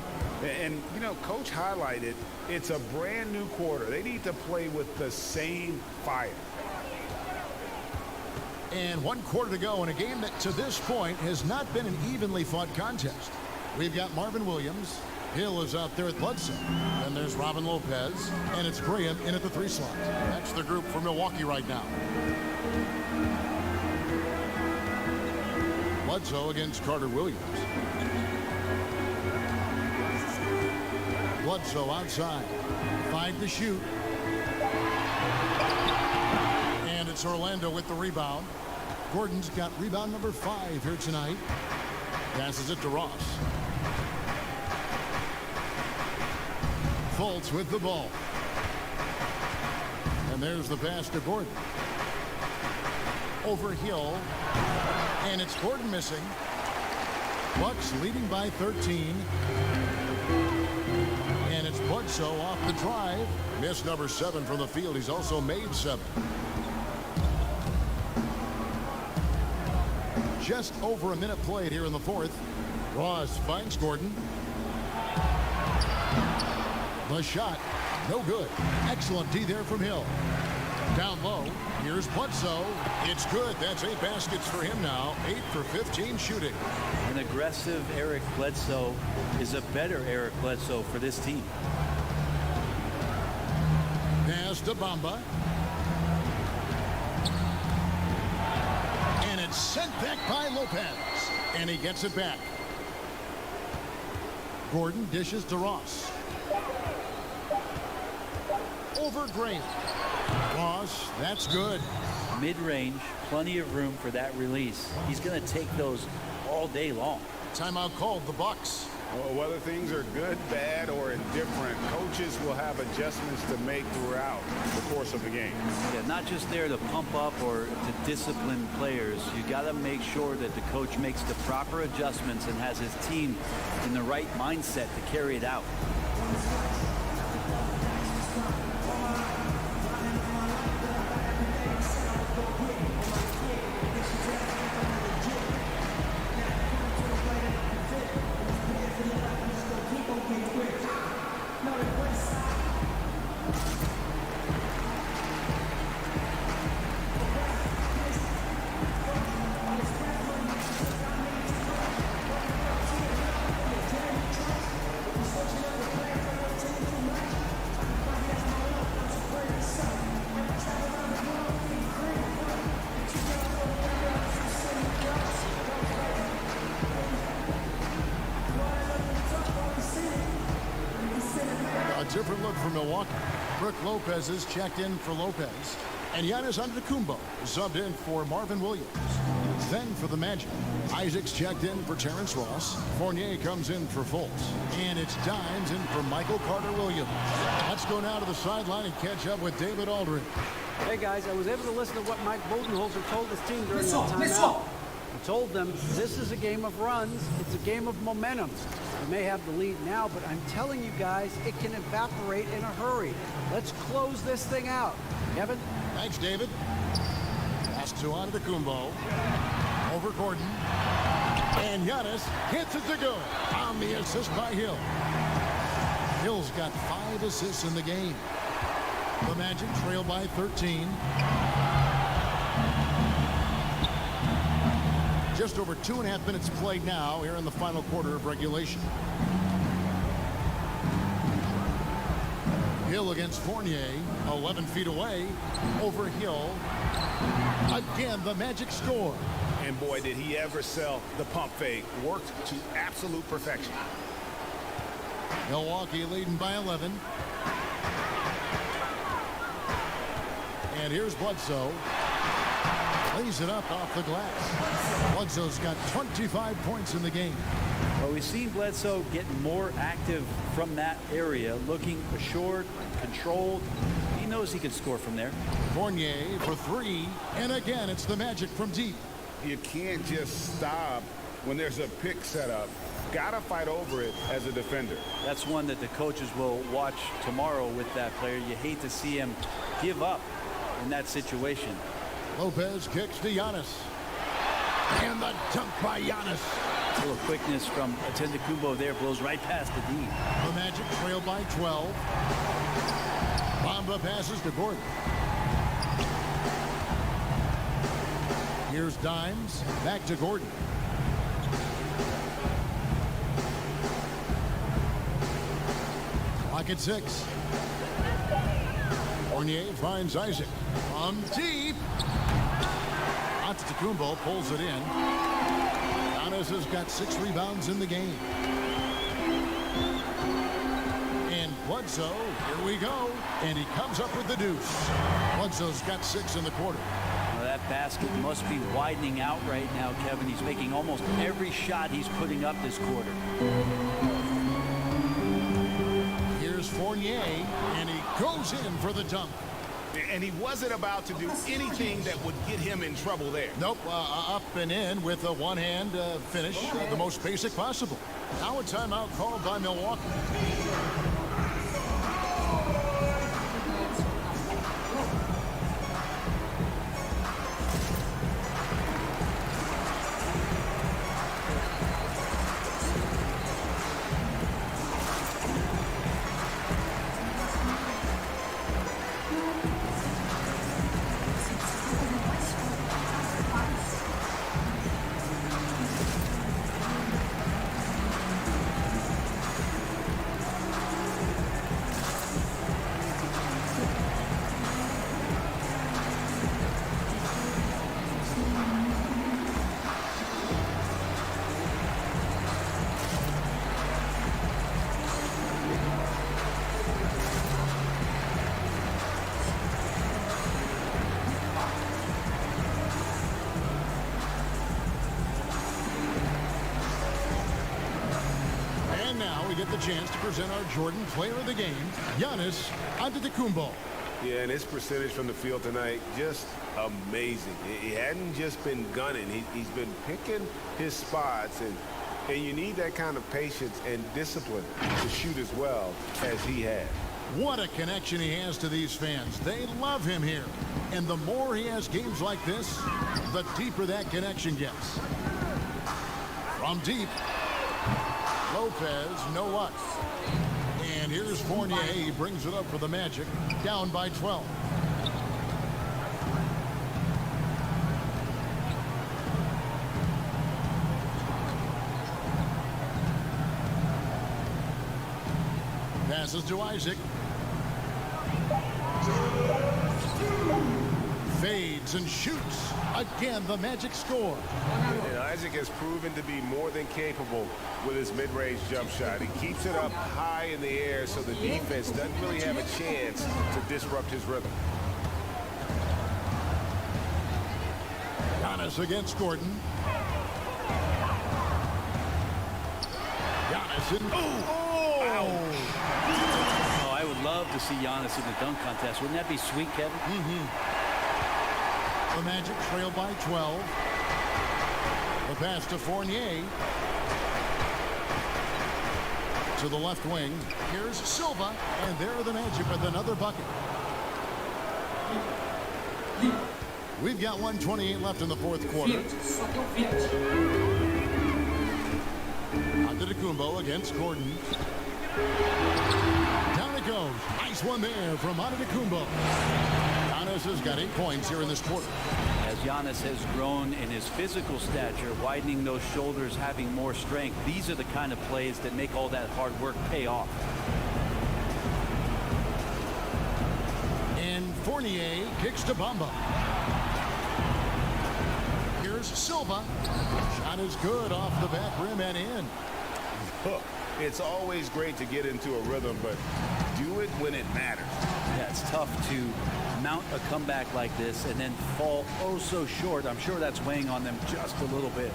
And, you know, Coach highlighted, it's a brand new quarter. They need to play with the same fire. And 1 quarter to go in a game that to this point has not been an evenly fought contest. We've got Marvin Williams Hill is out there with Bledsoe. Then there's Robin Lopez, and it's Graham in at the 3 slot. That's the group for Milwaukee right now. Bledsoe against Carter Williams. Bledsoe outside. 5 to shoot. And it's Orlando with the rebound. Gordon's got rebound number 5 here tonight. Passes it to Ross. Fultz with the ball. And there's the pass to Gordon. Over Hill. And it's Gordon missing. Bucks leading by 13. And it's Bledsoe off the drive. Miss number 7 from the field. He's also made 7. Just over a minute played here in the 4th. Ross finds Gordon. The shot, no good. Excellent D there from Hill. Down low, here's Bledsoe. It's good. That's 8 baskets for him now. 8 for 15 shooting. An aggressive Eric Bledsoe is a better Eric Bledsoe for this team. Pass to Bamba. And it's sent back by Lopez. And he gets it back. Gordon dishes to Ross. Over Graham. Ross, that's good. Mid-range, plenty of room for that release. He's going to take those all day long. Timeout called, the Bucks. Well, whether things are good, bad, or indifferent, coaches will have adjustments to make throughout the course of the game. Yeah, not just there to pump up or to discipline players. You got to make sure that the coach makes the proper adjustments and has his team in the right mindset to carry it out. Different look for Milwaukee. Brook Lopez is checked in for Lopez. And Giannis Antetokounmpo subbed in for Marvin Williams. Then for the Magic, Isaac's checked in for Terrence Ross. Fournier comes in for Fultz. And it's Dimes in for Michael Carter-Williams. Let's go now to the sideline and catch up with David Aldridge. Hey guys, I was able to listen to what Mike Budenholzer told his team during that timeout. He told them this is a game of runs. It's a game of momentum. We may have the lead now, but I'm telling you guys, it can evaporate in a hurry. Let's close this thing out. Kevin? Thanks, David. Pass to Antetokounmpo. Over Gordon. And Giannis hits it to go. On the assist by Hill. Hill's got 5 assists in the game. The Magic trail by 13. Just over 2.5 minutes played now here in the final quarter of regulation. Hill against Fournier, 11 feet away. Over Hill. Again, the Magic score. And boy, did he ever sell the pump fake. Worked to absolute perfection. Milwaukee leading by 11. And here's Bledsoe. Lays it up off the glass. Bledsoe's got 25 points in the game. Well, we've seen Bledsoe get more active from that area, looking assured, controlled. He knows he can score from there. Fournier for 3. And again, it's the Magic from deep. You can't just stop when there's a pick set up. Gotta fight over it as a defender. That's one that the coaches will watch tomorrow with that player. You hate to see him give up in that situation. Lopez kicks to Giannis. And the dunk by Giannis. A little quickness from Antetokounmpo there, blows right past the D. The Magic trail by 12. Bamba passes to Gordon. Here's Dimes. Back to Gordon. Bucket 6. Fournier finds Isaac. From deep. Antetokounmpo pulls it in. Giannis has got 6 rebounds in the game. And Bledsoe, here we go. And he comes up with the deuce. Bledsoe's got 6 in the quarter. Well, that basket must be widening out right now, Kevin. He's making almost every shot he's putting up this quarter. Here's Fournier, and he goes in for the dunk. And he wasn't about to do anything that would get him in trouble there. Nope, up and in with a one-hand finish, the most basic possible. Now a timeout called by Milwaukee. Get the chance to present our Jordan Player of the Game, Giannis Antetokounmpo. Yeah, and his percentage from the field tonight, just amazing. He hadn't just been gunning. He's been picking his spots, and you need that kind of patience and discipline to shoot as well as he had. What a connection he has to these fans. They love him here. And the more he has games like this, the deeper that connection gets. From deep. Lopez, no luck. And here's Fournier. He brings it up for the Magic. Down by 12. Passes to Isaac. Fades and shoots. Again, the Magic score. And Isaac has proven to be more than capable with his mid-range jump shot. He keeps it up high in the air so the defense doesn't really have a chance to disrupt his rhythm. Giannis against Gordon. Giannis in. Oh, I would love to see Giannis in the dunk contest. Wouldn't that be sweet, Kevin? The Magic trail by 12. The pass to Fournier. To the left wing. Here's Silva. And there are the Magic with another bucket. We've got 1:28 left in the fourth quarter. Antetokounmpo against Gordon. Down it goes. Nice one there from Antetokounmpo. Giannis has got 8 points here in this quarter. As Giannis has grown in his physical stature, widening those shoulders, having more strength, these are the kind of plays that make all that hard work pay off. And Fournier kicks to Bamba. Here's Silva. Shot is good off the back rim and in. It's always great to get into a rhythm, but do it when it matters. Yeah, it's tough to mount a comeback like this and then fall oh so short. I'm sure that's weighing on them just a little bit.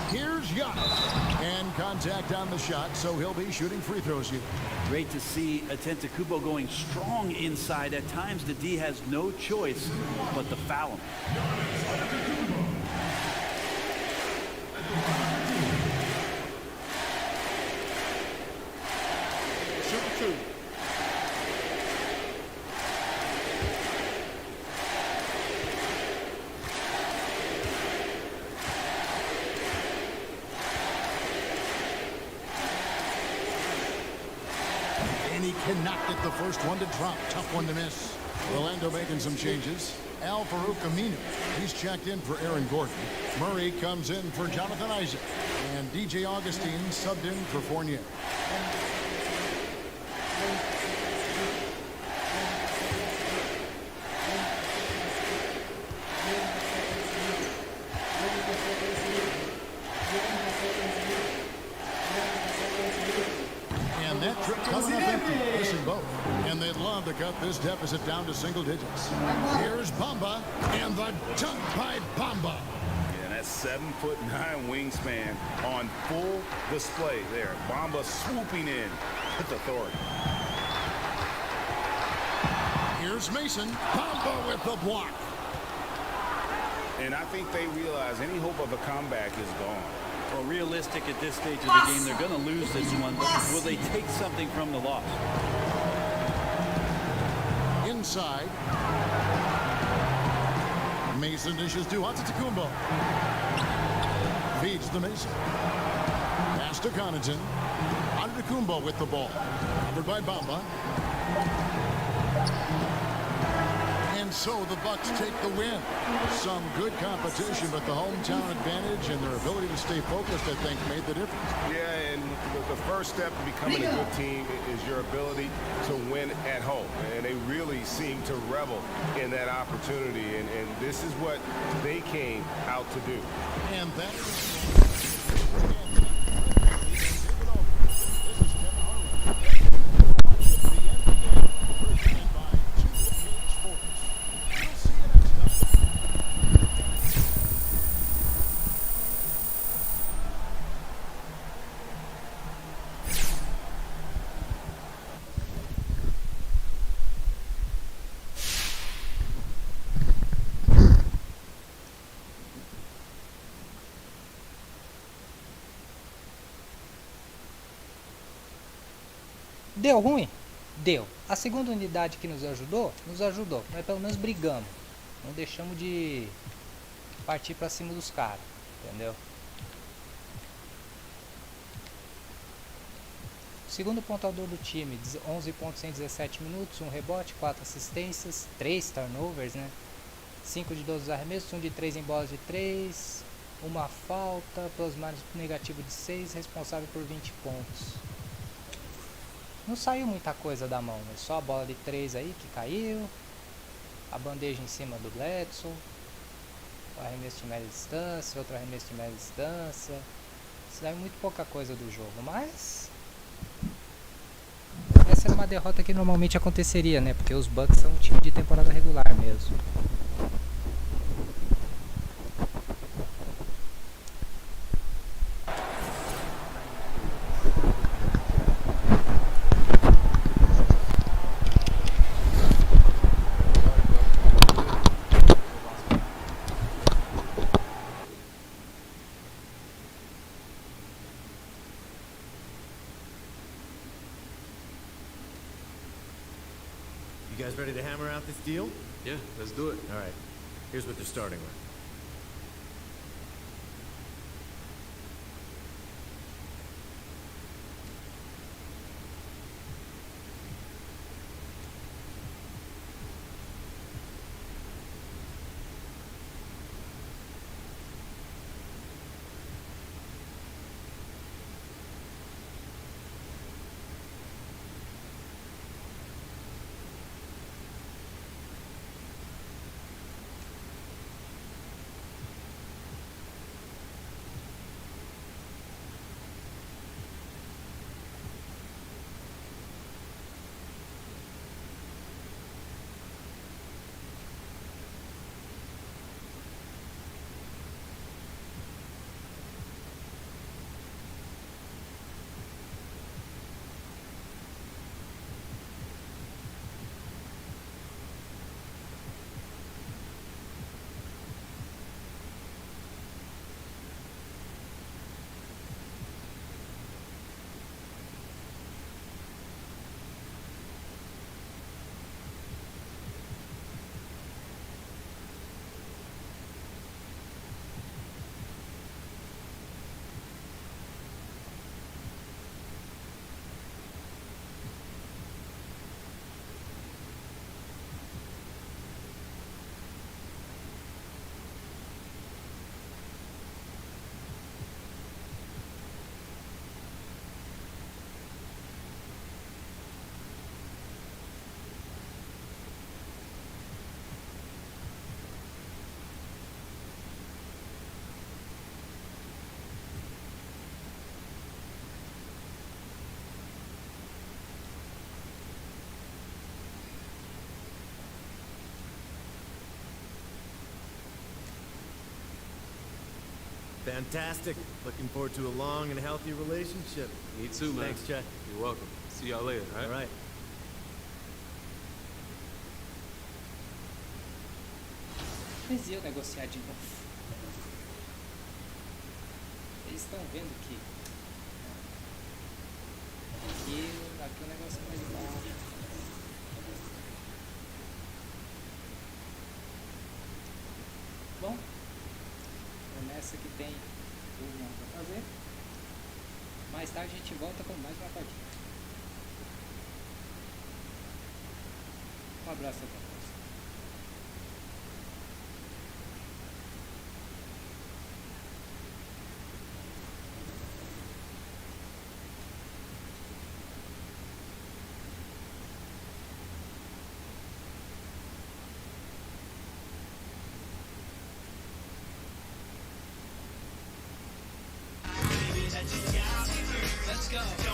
Here's Giannis. And contact on the shot, so he'll be shooting free throws here. Great to see Antetokounmpo going strong inside. At times, the D has no choice but to foul him. Cannot get the first one to drop. Tough one to miss. Orlando making some changes. Al Farouk Aminu. He's checked in for Aaron Gordon. Murray comes in for Jonathan Isaac. And DJ Augustine subbed in for Fournier. in both. And they'd love to cut this deficit down to single digits. Here's Bamba, and the dunk by Bamba. Yeah, that's 7'9" wingspan on full display there. Bamba swooping in with authority. Here's Mason. Bamba with the block. And I think they realize any hope of a comeback is gone. Well, realistic at this stage of the game, they're going to lose this one, but will they take something from the loss? Inside. Mason dishes to Antetokounmpo. Feeds the Mason. Pass to Connaughton. Antetokounmpo with the ball. Covered by Bamba. And so the Bucks take the win. Some good competition, but the hometown advantage and their ability to stay focused, I think, made the difference. Yeah, and the first step to becoming a good team is your ability to win at home. And they really seem to revel in that opportunity. And this is what they came out to do. And that is... Deu ruim? Deu. A segunda unidade que nos ajudou, mas pelo menos brigamos. Não deixamos de partir pra cima dos caras, entendeu? Segundo pontuador do time, 11 pontos em 17 minutos, 1 rebote, 4 assistências, 3 turnovers, né? 5 de 12 arremessos, 1 de 3 em bolas de 3, uma falta, plus minus negativo de 6, responsável por 20 pontos. Não saiu muita coisa da mão, mas só a bola de 3 aí que caiu, a bandeja em cima do Bledsoe, o arremesso de média distância, outro arremesso de média distância. Isso daí é muito pouca coisa do jogo, mas essa era uma derrota que normalmente aconteceria, né? Porque os Bucks são um time de temporada regular mesmo. You guys ready to hammer out this deal? Yeah, let's do it. All right. Here's what they're starting with. Fantastic. Looking forward to a long and healthy relationship. Me too, man. Thanks, Chet. You're welcome. See y'all later, all right? All right. Mas eu negociar de novo. Eles estão vendo que aqui o negócio é mais baixo. Bom, nessa que tem uma para fazer. Mais tarde a gente volta com mais uma partida. Um abraço a todos. Let's go.